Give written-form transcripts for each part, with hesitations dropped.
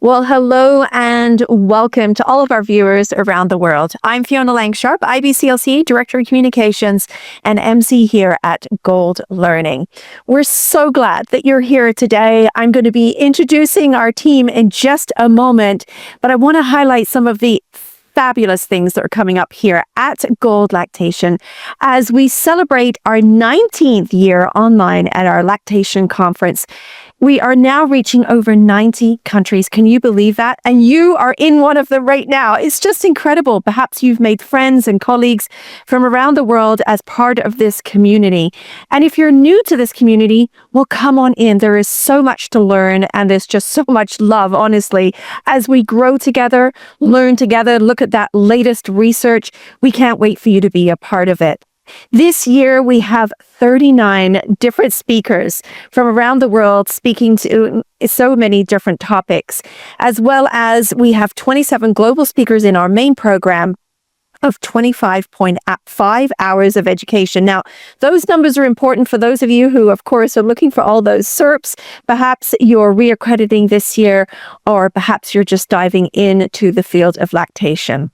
Well, hello and welcome to all of our viewers around the world. I'm Fiona Lang-Sharpe, IBCLC, Director of Communications and MC here at Gold Learning. We're so glad that you're here today. I'm going to be introducing our team in just a moment, but I want to highlight some of the fabulous things that are coming up here at Gold Lactation as we celebrate our 19th year online at our Lactation Conference. We are now reaching over 90 countries. Can you believe that? And you are in one of them right now. It's just incredible. Perhaps you've made friends and colleagues from around the world as part of this community. And if you're new to this community, well, come on in. There is so much to learn, and there's just so much love, honestly, as we grow together, learn together, look at that latest research. We can't wait for you to be a part of it. This year, we have 39 different speakers from around the world speaking to so many different topics, as well as we have 27 global speakers in our main program of 25.5 hours of education. Now, those numbers are important for those of you who, of course, are looking for all those CERPs. Perhaps you're reaccrediting this year, or perhaps you're just diving into the field of lactation.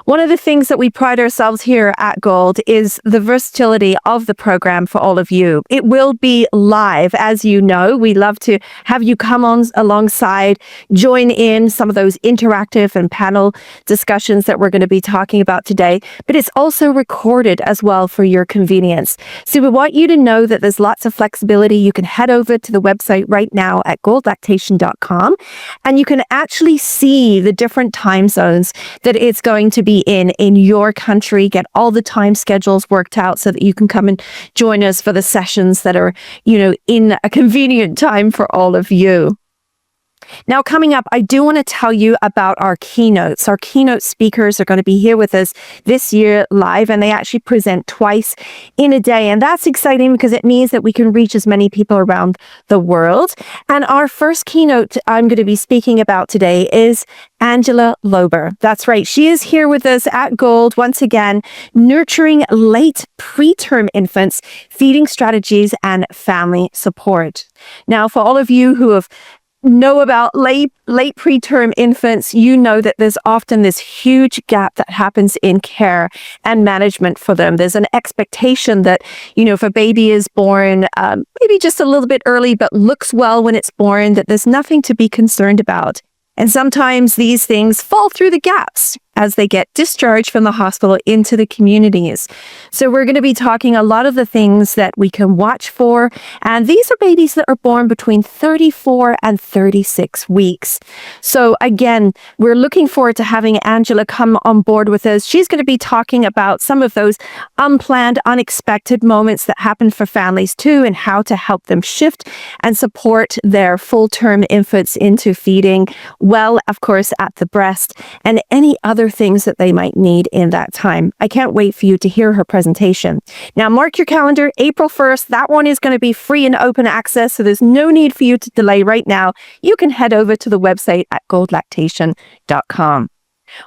One of the things that we pride ourselves here at Gold is the versatility of the program for all of you. It will be live, as you know. We love to have you come on alongside, join in some of those interactive and panel discussions that we're going to be talking about today, but it's also recorded as well for your convenience. So we want you to know that there's lots of flexibility. You can head over to the website right now at goldlactation.com, and you can actually see the different time zones that it's going to be in your country, get all the time schedules worked out so that you can come and join us for the sessions that are, in a convenient time for all of you. Now, coming up, I do want to tell you about our keynotes. Our keynote speakers are going to be here with us this year live, and they actually present twice in a day. And that's exciting because it means that we can reach as many people around the world. And our first keynote I'm going to be speaking about today is Angela Lober. That's right. She is here with us at Gold once again, nurturing late preterm infants, feeding strategies, and family support. Now, for all of you who know about late preterm infants, you know that there's often this huge gap that happens in care and management for them. There's an expectation that, if a baby is born maybe just a little bit early but looks well when it's born, that there's nothing to be concerned about. And sometimes these things fall through the gaps as they get discharged from the hospital into the communities. So we're going to be talking a lot of the things that we can watch for. And these are babies that are born between 34 and 36 weeks. So again, we're looking forward to having Angela come on board with us. She's going to be talking about some of those unplanned, unexpected moments that happen for families too, and how to help them shift and support their full-term infants into feeding well, of course, at the breast, and any other things that they might need in that time. I can't wait for you to hear her presentation. Now, mark your calendar, April 1st. That one is going to be free and open access, so there's no need for you to delay right now. You can head over to the website at goldlactation.com.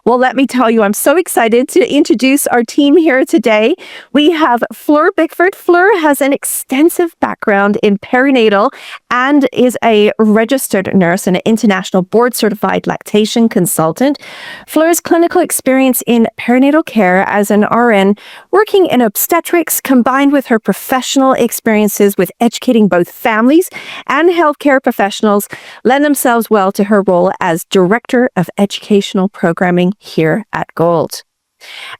Well, let me tell you, I'm so excited to introduce our team here today. We have Fleur Bickford. Fleur has an extensive background in perinatal and is a registered nurse and an international board-certified lactation consultant. Fleur's clinical experience in perinatal care as an RN, working in obstetrics, combined with her professional experiences with educating both families and healthcare professionals, lend themselves well to her role as Director of Educational Programming here at Gold.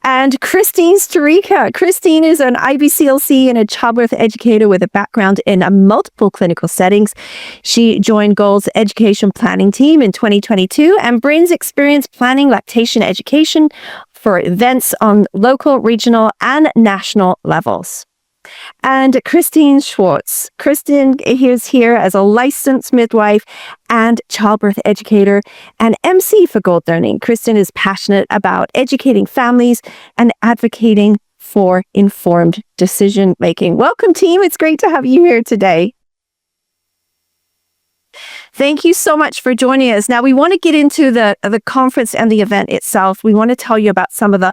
And Kristin Staricka. Kristin is an IBCLC and a childbirth educator with a background in multiple clinical settings. She joined Gold's education planning team in 2022 and brings experience planning lactation education for events on local, regional, and national levels. And Kristin Schwarz. Kristin is here as a licensed midwife and childbirth educator and MC for Gold Learning. Kristin is passionate about educating families and advocating for informed decision making. Welcome, team. It's great to have you here today. Thank you so much for joining us. Now, we want to get into the conference and the event itself. We want to tell you about some of the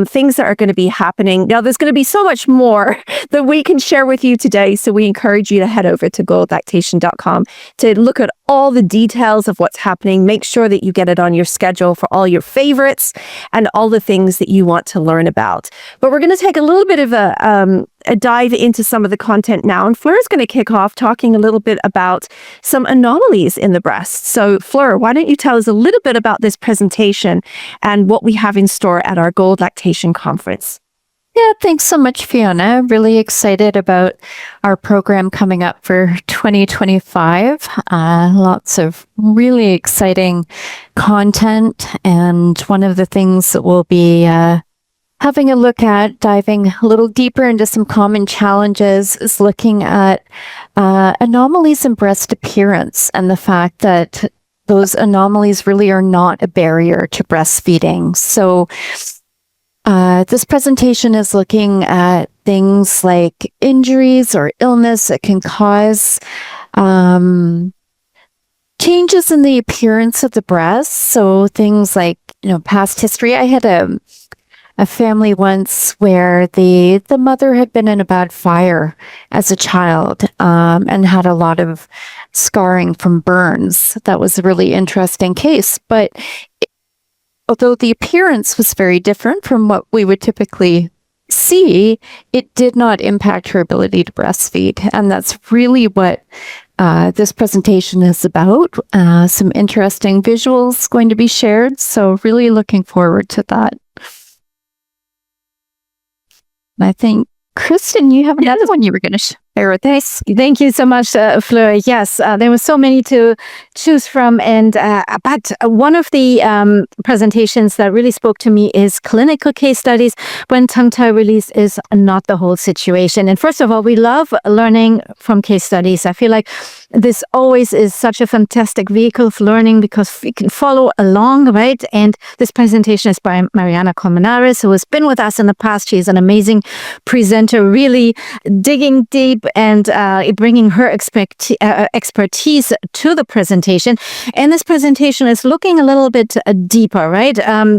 things that are going to be happening. Now, there's going to be so much more that we can share with you today. So we encourage you to head over to goldlactation.com to look at all the details of what's happening. Make sure that you get it on your schedule for all your favorites and all the things that you want to learn about. But we're going to take a little bit of a dive into some of the content now. And Fleur is going to kick off talking a little bit about some anomalies in the breast. So Fleur, why don't you tell us a little bit about this presentation and what we have in store at our Gold Lactation Conference? Yeah, thanks so much, Fiona. Really excited about our program coming up for 2025. Lots of really exciting content. And one of the things that we'll be having a look at, diving a little deeper into some common challenges, is looking at anomalies in breast appearance and the fact that those anomalies really are not a barrier to breastfeeding. So this presentation is looking at things like injuries or illness that can cause changes in the appearance of the breast. So things like, past history. I had a family once where the mother had been in a bad fire as a child and had a lot of scarring from burns. That was a really interesting case. But although the appearance was very different from what we would typically see, it did not impact her ability to breastfeed. And that's really what this presentation is about. Some interesting visuals going to be shared. So really looking forward to that. I think, Kristin, you have another one you were going to share with us. Thank you so much, Fleur. Yes, there were so many to choose from. And but one of the presentations that really spoke to me is clinical case studies when tongue tie release is not the whole situation. And first of all, we love learning from case studies. I feel like this always is such a fantastic vehicle for learning because we can follow along, right? And this presentation is by Mariana Colmenares, who has been with us in the past. She is an amazing presenter, really digging deep and bringing her expertise to the presentation. And this presentation is looking a little bit deeper, right?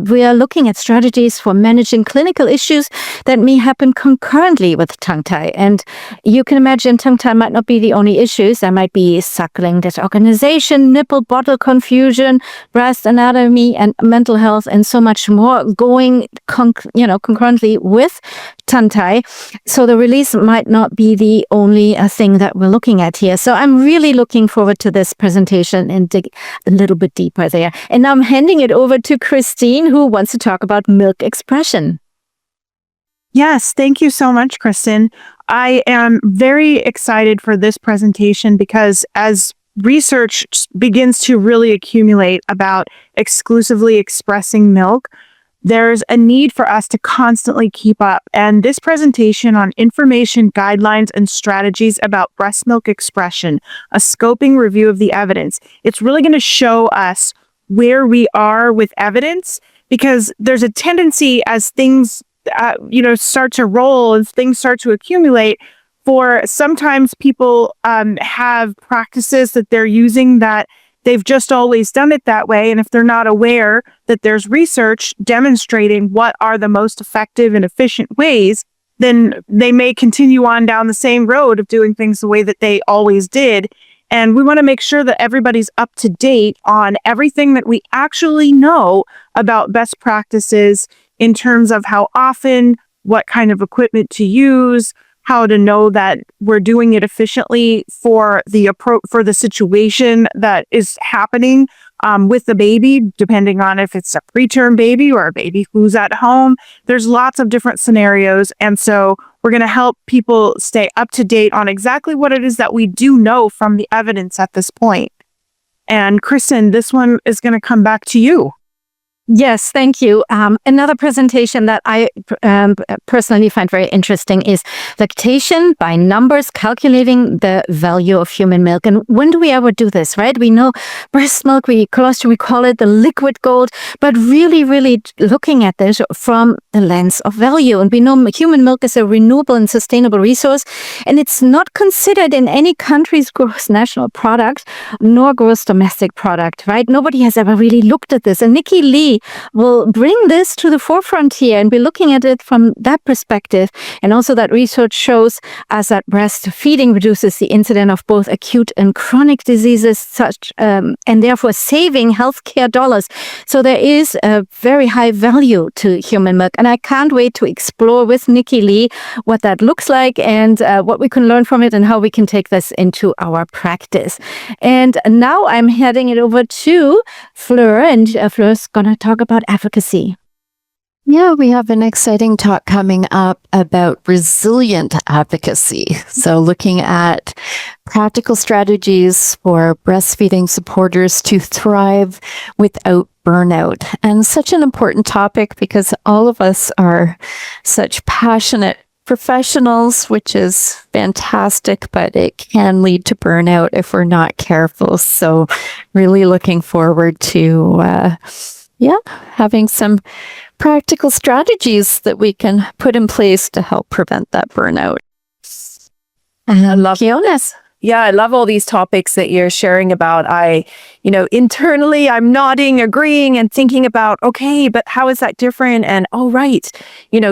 We are looking at strategies for managing clinical issues that may happen concurrently with tongue tie. And you can imagine tongue tie might not be the only issues. There might be suckling disorganization, nipple bottle confusion, breast anatomy, and mental health, and so much more going concurrently with tongue tie. So the release might not be the only thing that we're looking at here. So I'm really looking forward to this presentation and dig a little bit deeper there. And now I'm handing it over to Kristin, who wants to talk about milk expression. Yes, thank you so much, Kristin. I am very excited for this presentation because as research begins to really accumulate about exclusively expressing milk, there's a need for us to constantly keep up. And this presentation on information, guidelines, and strategies about breast milk expression, a scoping review of the evidence, it's really going to show us where we are with evidence, because there's a tendency as things start to roll and things start to accumulate, for sometimes people have practices that they're using that they've just always done it that way. And if they're not aware that there's research demonstrating what are the most effective and efficient ways, then they may continue on down the same road of doing things the way that they always did. And we want to make sure that everybody's up to date on everything that we actually know about best practices in terms of how often, what kind of equipment to use, how to know that we're doing it efficiently for the situation that is happening with the baby, depending on if it's a preterm baby or a baby who's at home. There's lots of different scenarios. And so we're going to help people stay up to date on exactly what it is that we do know from the evidence at this point. And Kristin, this one is going to come back to you. Yes, thank you. Another presentation that I personally find very interesting is lactation by numbers, calculating the value of human milk. And when do we ever do this, right? We know breast milk, colostrum, we call it the liquid gold, but really, really looking at this from the lens of value. And we know human milk is a renewable and sustainable resource, and it's not considered in any country's gross national product nor gross domestic product, right? Nobody has ever really looked at this. And Nikki Lee will bring this to the forefront here and be looking at it from that perspective. And also that research shows us that breastfeeding reduces the incidence of both acute and chronic diseases, such and therefore saving healthcare dollars. So there is a very high value to human milk. And I can't wait to explore with Nikki Lee what that looks like and what we can learn from it and how we can take this into our practice. And now I'm heading it over to Fleur, and Fleur's going to talk about advocacy. Yeah, we have an exciting talk coming up about resilient advocacy. So looking at practical strategies for breastfeeding supporters to thrive without burnout. And such an important topic because all of us are such passionate professionals, which is fantastic, but it can lead to burnout if we're not careful. So really looking forward to having some practical strategies that we can put in place to help prevent that burnout. I love Fiona's. Yeah, I love all these topics that you're sharing about. Internally, I'm nodding, agreeing, and thinking about, okay, but how is that different? And, oh, right.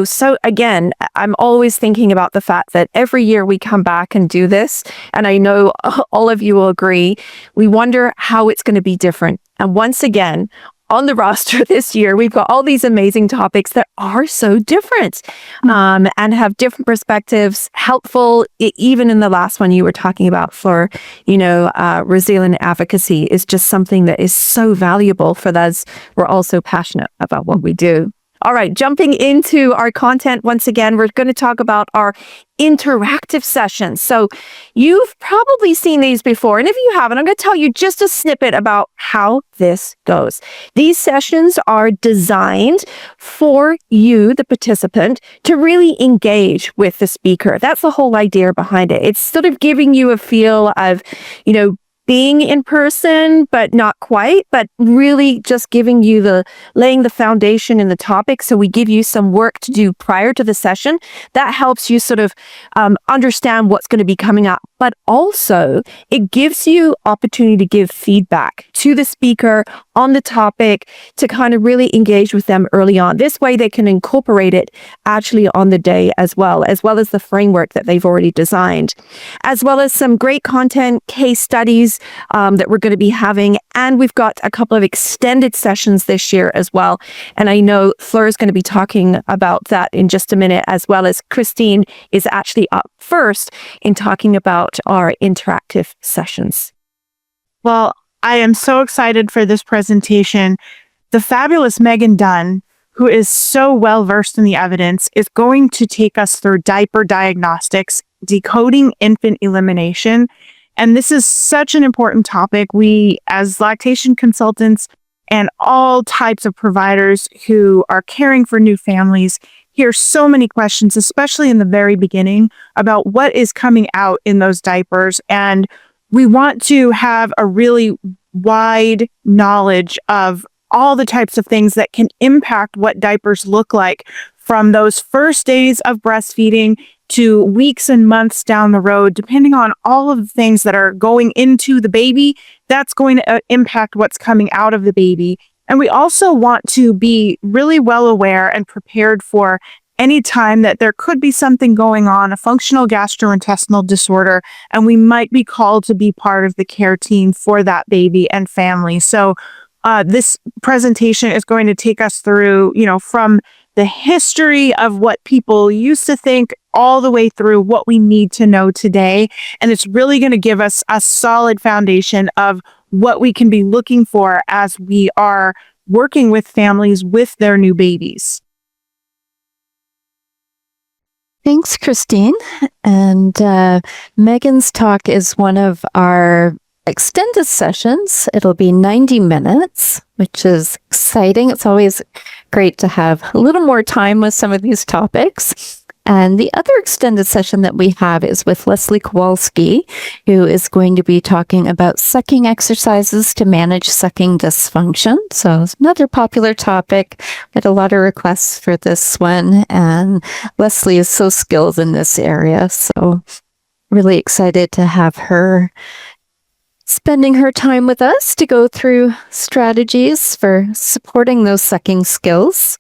So again, I'm always thinking about the fact that every year we come back and do this. And I know all of you will agree. We wonder how it's going to be different. And once again, on the roster this year, we've got all these amazing topics that are so different and have different perspectives, helpful. Even in the last one you were talking about, Fleur, resilient advocacy is just something that is so valuable for those. We're also passionate about what we do. All right, jumping into our content once again, we're going to talk about our interactive sessions. So you've probably seen these before, and if you haven't, I'm going to tell you just a snippet about how this goes. These sessions are designed for you, the participant, to really engage with the speaker. That's the whole idea behind it. It's sort of giving you a feel of, being in person, but not quite, but really just laying the foundation in the topic. So we give you some work to do prior to the session. That helps you sort of understand what's going to be coming up. But also it gives you opportunity to give feedback to the speaker on the topic to kind of really engage with them early on. This way they can incorporate it actually on the day as well as the framework that they've already designed, as well as some great content, case studies that we're going to be having. And we've got a couple of extended sessions this year as well. And I know Fleur is going to be talking about that in just a minute, as well as Kristin is actually up first in talking about our interactive sessions. Well, I am so excited for this presentation. The fabulous Megan Dunn, who is so well versed in the evidence, is going to take us through diaper diagnostics, decoding infant elimination. And this is such an important topic. We, as lactation consultants and all types of providers who are caring for new families, hear so many questions, especially in the very beginning, about what is coming out in those diapers. And we want to have a really wide knowledge of all the types of things that can impact what diapers look like from those first days of breastfeeding to weeks and months down the road, depending on all of the things that are going into the baby, that's going to impact what's coming out of the baby. And we also want to be really well aware and prepared for any time that there could be something going on, a functional gastrointestinal disorder, and we might be called to be part of the care team for that baby and family. So this presentation is going to take us through, from the history of what people used to think all the way through what we need to know today. And it's really going to give us a solid foundation of what we can be looking for as we are working with families with their new babies. Thanks, Kristin. And Megan's talk is one of our extended sessions. It'll be 90 minutes, which is exciting. It's always great to have a little more time with some of these topics. And the other extended session that we have is with Leslie Kowalski, who is going to be talking about sucking exercises to manage sucking dysfunction. So it's another popular topic. Had a lot of requests for this one, and Leslie is so skilled in this area. So really excited to have her spending her time with us to go through strategies for supporting those sucking skills.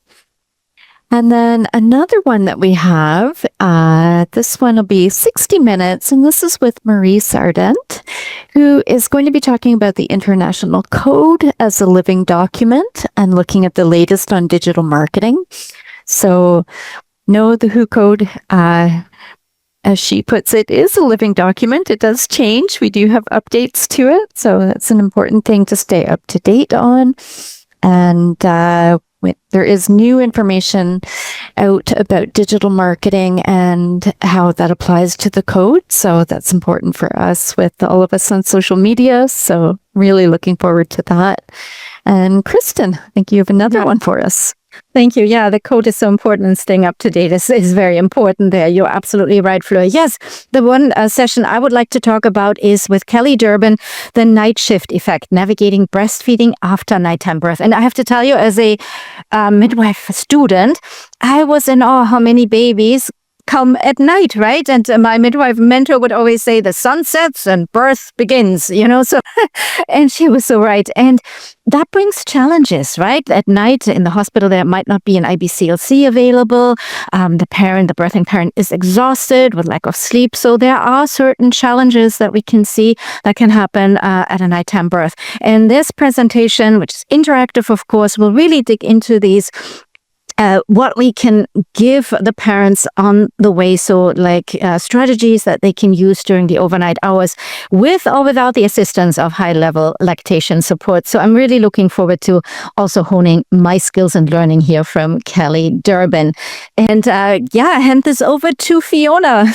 And then another one that we have, this one will be 60 minutes, and this is with Maurice Ardent, who is going to be talking about the International Code as a living document and looking at the latest on digital marketing. So, no, the WHO Code, as she puts it, is a living document. It does change. We do have updates to it, so that's an important thing to stay up to date on. And there is new information out about digital marketing and how that applies to the code. So that's important for us with all of us on social media. So really looking forward to that. And Kristin, I think you have another one for us. Thank you. Yeah, the code is so important, and staying up to date is very important there. You're absolutely right, Fleur. Yes, the one session I would like to talk about is with Kelly Durbin, the night shift effect, navigating breastfeeding after nighttime birth. And I have to tell you, as a midwife student, I was in awe how many babies come at night, right? And my midwife mentor would always say, the sun sets and birth begins, so, and she was so right. And that brings challenges, right? At night in the hospital, there might not be an IBCLC available. The birthing parent is exhausted with lack of sleep. So there are certain challenges that we can see that can happen at a nighttime birth. And this presentation, which is interactive, of course, will really dig into these what we can give the parents on the way. So like strategies that they can use during the overnight hours with or without the assistance of high-level lactation support. So I'm really looking forward to also honing my skills and learning here from Kelly Durbin. And hand this over to Fiona.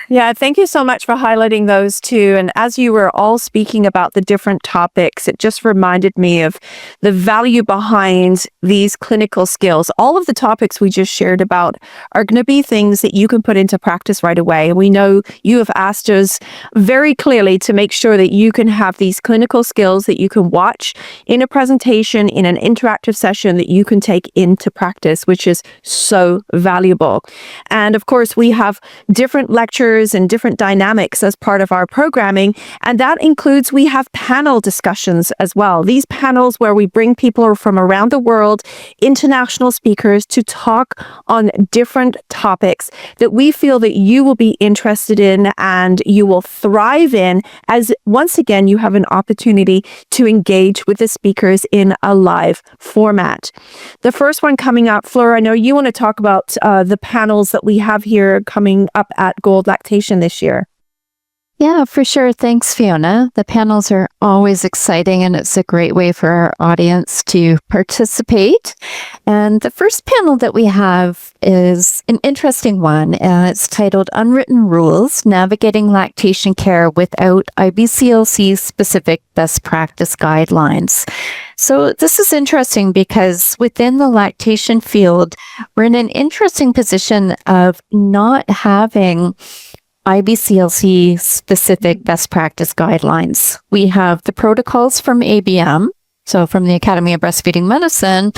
Yeah, thank you so much for highlighting those two. And as you were all speaking about the different topics, it just reminded me of the value behind these clinical skills. All of the topics we just shared about are going to be things that you can put into practice right away. And we know you have asked us very clearly to make sure that you can have these clinical skills that you can watch in a presentation, in an interactive session that you can take into practice, which is so valuable. And of course, we have different lectures and different dynamics as part of our programming. And that includes, we have panel discussions as well. These panels where we bring people from around the world, international speakers, to talk on different topics that we feel that you will be interested in and you will thrive in, as once again, you have an opportunity to engage with the speakers in a live format. The first one coming up, Fleur, I know you want to talk about the panels that we have here coming up at GOLD Lactation this year. Yeah, for sure. Thanks, Fiona. The panels are always exciting, and it's a great way for our audience to participate. And the first panel that we have is an interesting one. It's titled Unwritten Rules, Navigating Lactation Care Without IBCLC Specific Best Practice Guidelines. So this is interesting because within the lactation field, we're in an interesting position of not having IBCLC specific best practice guidelines. We have the protocols from ABM, so from the Academy of Breastfeeding Medicine.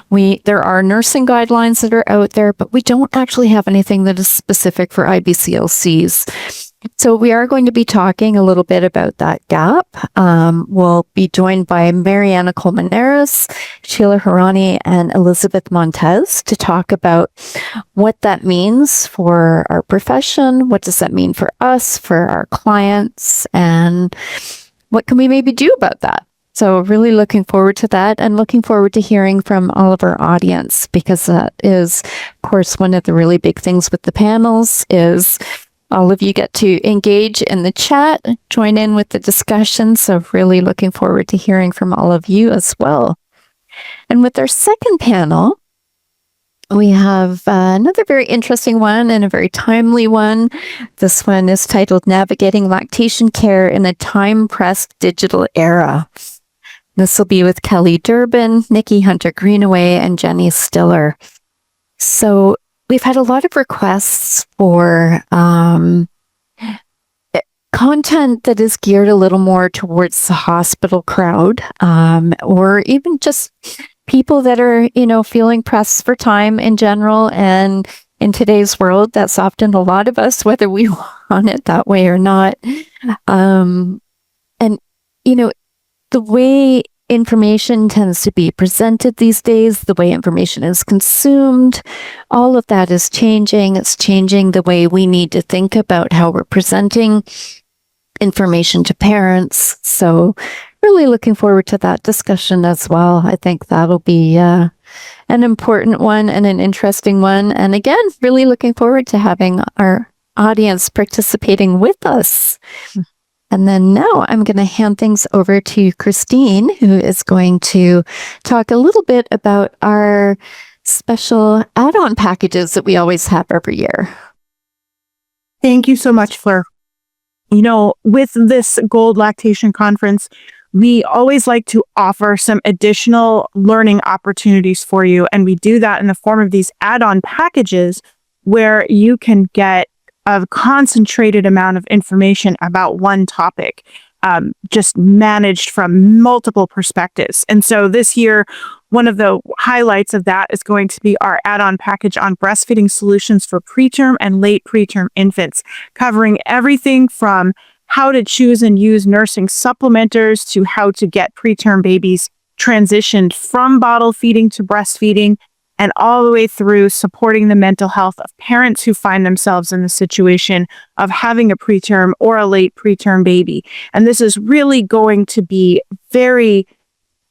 There are nursing guidelines that are out there, but we don't actually have anything that is specific for IBCLCs. So we are going to be talking a little bit about that gap. We'll be joined by Mariana Colmenares, Sheila Hirani, and Elizabeth Montez to talk about what that means for our profession, what does that mean for us, for our clients, and what can we maybe do about that. So really looking forward to that, and looking forward to hearing from all of our audience, because that is, of course, one of the really big things with the panels is all of you get to engage in the chat, join in with the discussion. So really looking forward to hearing from all of you as well. And with our second panel, we have another very interesting one and a very timely one. This one is titled Navigating Lactation Care in a Time-Pressed Digital Era. This will be with Kelly Durbin, Nikki Hunter-Greenaway, and Jenny Stiller. So we've had a lot of requests for content that is geared a little more towards the hospital crowd, or even just people that are, feeling pressed for time in general. And in today's world, that's often a lot of us, whether we want it that way or not. And, the way information tends to be presented these days, the way information is consumed, all of that is changing. It's changing the way we need to think about how we're presenting information to parents. So really looking forward to that discussion as well. I think that'll be an important one and an interesting one. And again, really looking forward to having our audience participating with us. And then now I'm going to hand things over to Kristin, who is going to talk a little bit about our special add-on packages that we always have every year. Thank you so much, Fleur. With this GOLD Lactation Conference, we always like to offer some additional learning opportunities for you. And we do that in the form of these add-on packages where you can get a concentrated amount of information about one topic, just managed from multiple perspectives. And so this year, one of the highlights of that is going to be our add-on package on breastfeeding solutions for preterm and late preterm infants, covering everything from how to choose and use nursing supplementers to how to get preterm babies transitioned from bottle feeding to breastfeeding, and all the way through supporting the mental health of parents who find themselves in the situation of having a preterm or a late preterm baby. And this is really going to be very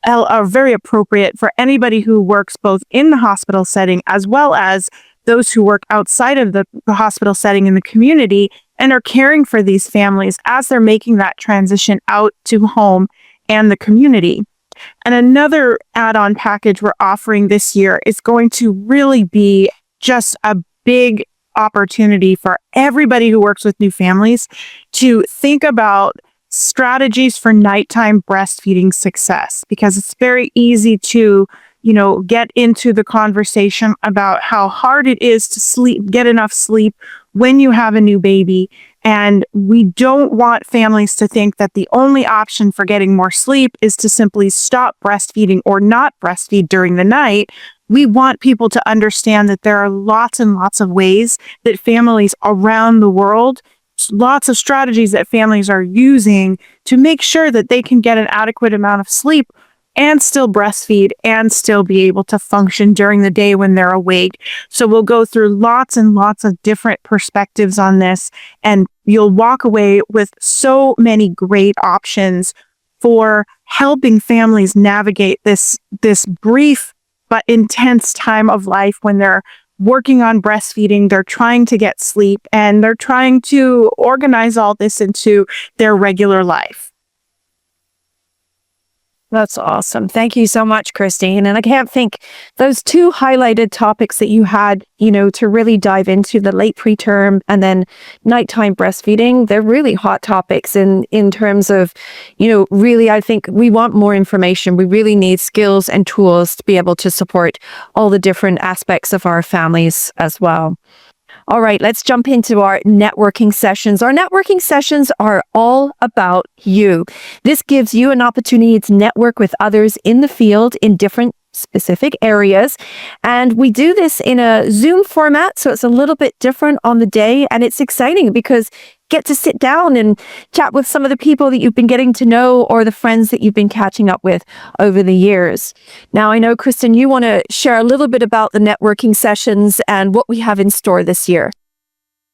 appropriate for anybody who works both in the hospital setting as well as those who work outside of the hospital setting in the community and are caring for these families as they're making that transition out to home and the community. And another add-on package we're offering this year is going to really be just a big opportunity for everybody who works with new families to think about strategies for nighttime breastfeeding success, because it's very easy to, get into the conversation about how hard it is to get enough sleep when you have a new baby. And we don't want families to think that the only option for getting more sleep is to simply stop breastfeeding or not breastfeed during the night. We want people to understand that there are lots and lots of ways that families around the world, lots of strategies that families are using to make sure that they can get an adequate amount of sleep and still breastfeed and still be able to function during the day when they're awake. So we'll go through lots and lots of different perspectives on this, and you'll walk away with so many great options for helping families navigate this brief but intense time of life when they're working on breastfeeding, they're trying to get sleep, and they're trying to organize all this into their regular life. That's awesome. Thank you so much, Kristin. And I can't think those two highlighted topics that you had, to really dive into the late preterm and then nighttime breastfeeding. They're really hot topics in terms of, really, I think we want more information. We really need skills and tools to be able to support all the different aspects of our families as well. All right, let's jump into our networking sessions. Our networking sessions are all about you. This gives you an opportunity to network with others in the field in different specific areas. And we do this in a Zoom format, so it's a little bit different on the day. And it's exciting because get to sit down and chat with some of the people that you've been getting to know or the friends that you've been catching up with over the years. Now, I know, Kristin, you want to share a little bit about the networking sessions and what we have in store this year.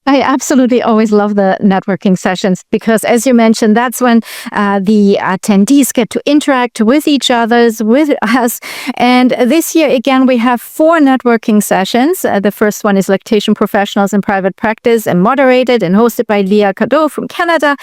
I absolutely always love the networking sessions because, as you mentioned, that's when the attendees get to interact with each other, with us. And this year, again, we have 4 networking sessions. The first one is Lactation Professionals in Private Practice and moderated and hosted by Leah Cadeau from Canada.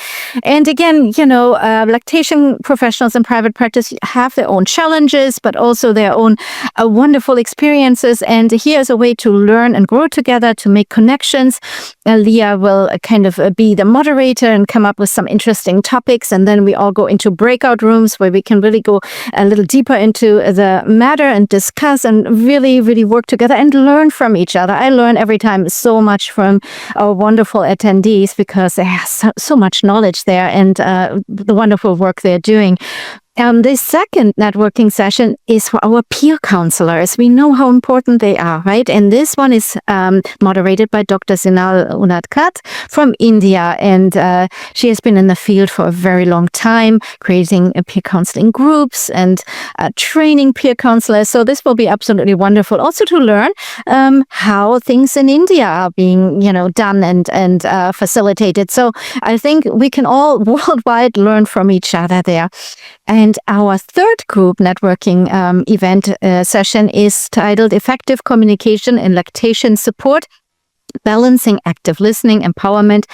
And again, lactation professionals in private practice have their own challenges, but also their own wonderful experiences. And here's a way to learn and grow together, to make connections. Leah will kind of be the moderator and come up with some interesting topics. And then we all go into breakout rooms where we can really go a little deeper into the matter and discuss and really, really work together and learn from each other. I learn every time so much from our wonderful attendees because they have so much knowledge there and the wonderful work they're doing. The second networking session is for our peer counselors. We know how important they are, right? And this one is moderated by Dr. Zinal Unadkat from India. And she has been in the field for a very long time, creating peer counseling groups and training peer counselors. So this will be absolutely wonderful. Also to learn how things in India are being, done and facilitated. So I think we can all worldwide learn from each other there. And our third group networking event session is titled Effective Communication in Lactation Support, Balancing Active Listening, Empowerment,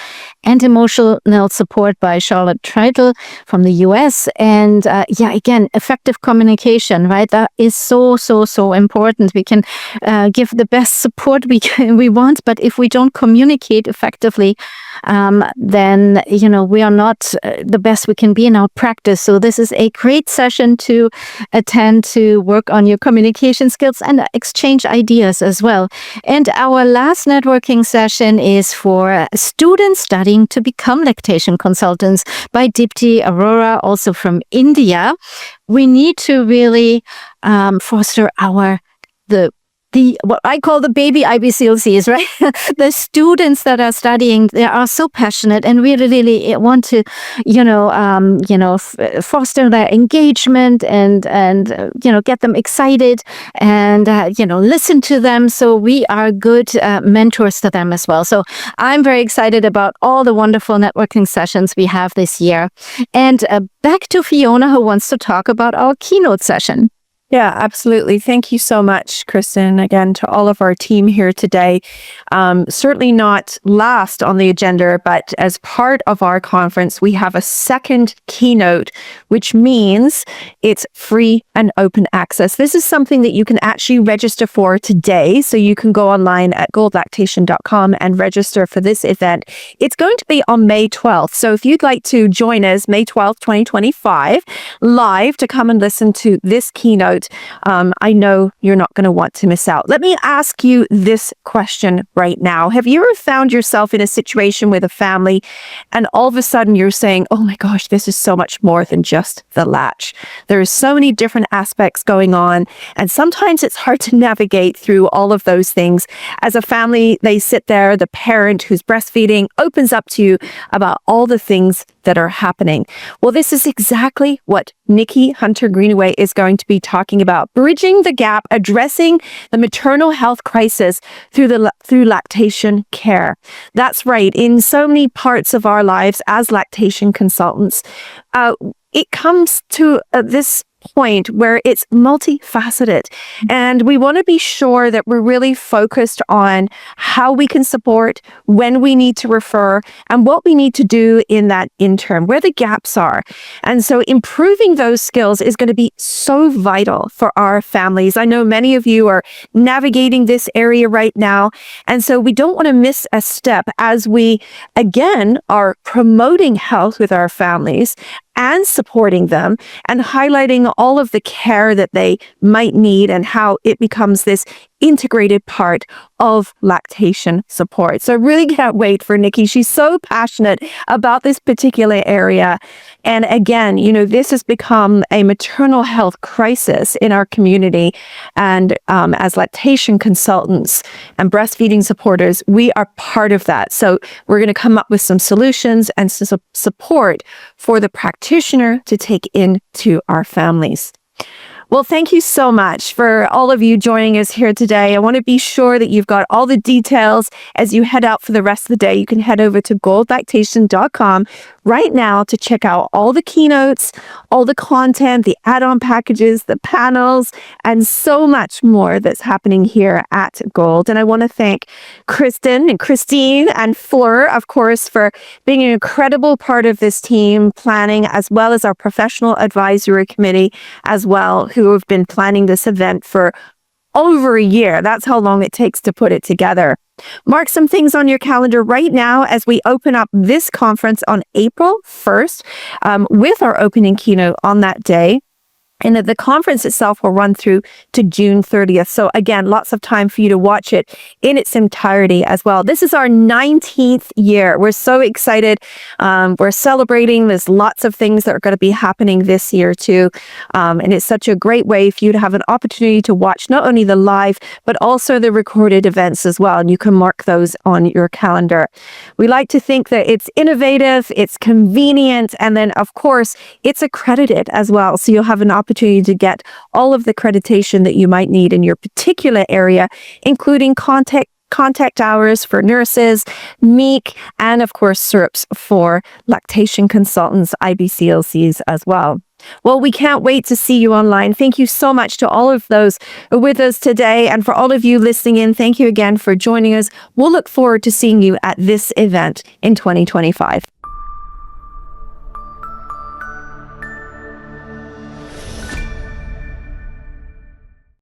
and Emotional Support by Charlotte Treitel from the US. And again, effective communication, right? That is so important. We can give the best support we want, but if we don't communicate effectively, then, we are not the best we can be in our practice. So this is a great session to attend, to work on your communication skills and exchange ideas as well. And our last networking session is for students studying to become lactation consultants by Dipti Arora, also from India. We need to really foster what I call the baby IBCLCs, right? The students that are studying, they are so passionate and we really want to, foster their engagement and get them excited and, listen to them. So we are good mentors to them as well. So I'm very excited about all the wonderful networking sessions we have this year. And back to Fiona, who wants to talk about our keynote session. Yeah, absolutely. Thank you so much, Kristin. Again, to all of our team here today. Certainly not last on the agenda, but as part of our conference, we have a second keynote, which means it's free and open access. This is something that you can actually register for today. So you can go online at goldlactation.com and register for this event. It's going to be on May 12th. So if you'd like to join us May 12th, 2025, live to come and listen to this keynote, I know you're not going to want to miss out. Let me ask you this question right now. Have you ever found yourself in a situation with a family and all of a sudden you're saying, oh my gosh, this is so much more than just the latch. There are so many different aspects going on. And sometimes it's hard to navigate through all of those things. As a family, they sit there, the parent who's breastfeeding opens up to you about all the things that are happening. Well, this is exactly what Nikki Hunter-Greenaway is going to be talking about, bridging the gap, addressing the maternal health crisis through lactation care. That's right. In so many parts of our lives as lactation consultants, it comes to this point where it's multifaceted, and we want to be sure that we're really focused on how we can support, when we need to refer, and what we need to do in that interim, where the gaps are. And so improving those skills is going to be so vital for our families. I know many of you are navigating this area right now, and so we don't want to miss a step as we again are promoting health with our families and supporting them and highlighting all of the care that they might need and how it becomes this integrated part of lactation support. So I really can't wait for Nikki. She's so passionate about this particular area. And again, this has become a maternal health crisis in our community. And as lactation consultants and breastfeeding supporters, we are part of that. So we're going to come up with some solutions and support for the practitioner to take into our families. Well, thank you so much for all of you joining us here today. I want to be sure that you've got all the details as you head out for the rest of the day. You can head over to goldlactation.com right now to check out all the keynotes, all the content, the add-on packages, the panels, and so much more that's happening here at Gold. And I want to thank Kristin and Christine and Fleur, of course, for being an incredible part of this team planning, as well as our professional advisory committee as well, who have been planning this event for over a year. That's how long it takes to put it together. Mark some things on your calendar right now as we open up this conference on April 1st with our opening keynote on that day. And the conference itself will run through to June 30th. So again, lots of time for you to watch it in its entirety as well. This is our 19th year. We're so excited. We're celebrating. There's lots of things that are going to be happening this year too. And it's such a great way for you to have an opportunity to watch not only the live, but also the recorded events as well. And you can mark those on your calendar. We like to think that it's innovative, it's convenient, and then of course, it's accredited as well. So you'll have an opportunity to get all of the accreditation that you might need in your particular area, including contact hours for nurses, MEEC, and of course SERPs for Lactation Consultants, IBCLCs as well. Well, we can't wait to see you online. Thank you so much to all of those with us today. And for all of you listening in, thank you again for joining us. We'll look forward to seeing you at this event in 2025.